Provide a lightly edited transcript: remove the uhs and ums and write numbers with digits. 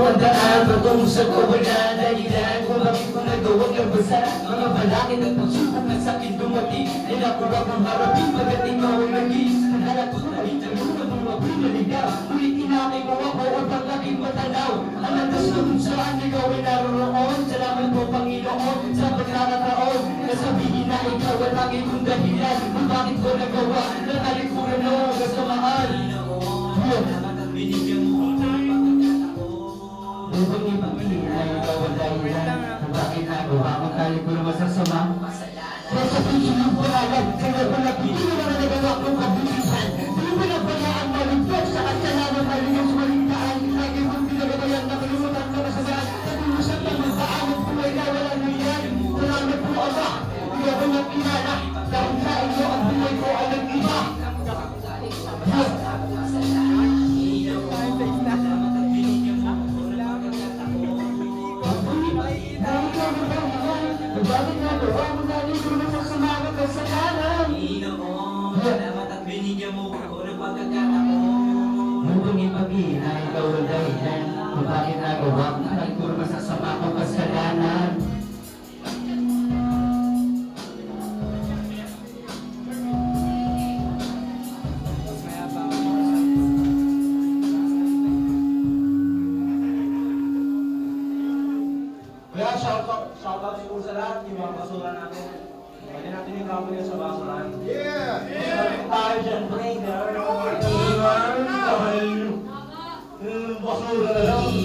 ang daan patungo sa kawalan. Dahilan kung bakit ko nagawang labasa. Mga balakid at pagsubok na sa'kin dumating. Ay nakuha kong harapin pagdating ako nagis. Nahala ko na rin ang mga mga pinaligaw. Ulit inakay mo ako upang aking matanaw. Ang landas na kung saan ikaw ay naroroon. Salamat po Panginoon sa pagkakataon. Nasabihin na ikaw ang aking kong dahilan. Kung bakit ko nagawa ng alikuran na oras na mahal. Binigyan mo ako ng pagkakataon. Upang ipamilya ay ikaw ang dahilan. Kung bakit nagawa kong talikuran masasama. Nasa piso ng paralan, kaya ko hindi mo na nagawa kong kabulisan. Hindi mo na pala ang malugtog sa kasalanan maligas maligtaan. Lagi mong pinagabayan na kalimutan na masagaan. Nagulusan ng magdaan at buhay na walang nangyari. Salamat po Ama, hindi ako nag-inala. Dahil sa inyo ang buhay ko ay nag-iba. Bakit nagawa mo na rin kung masasama ka sa kanan? Panginoon, salamat at binigyan mo ako ng pagkakataon. Nung ipag-iina, ikaw ang dahilan. Kung bakit nagawa mo na rin kung masasama ka kasalanan? Kaya shoutout siguro sa lahat, yung mga basura natin. Pwede natin yung kamay sa basurahan. Yeah! Tayo dyan, trainer. Basura na lang.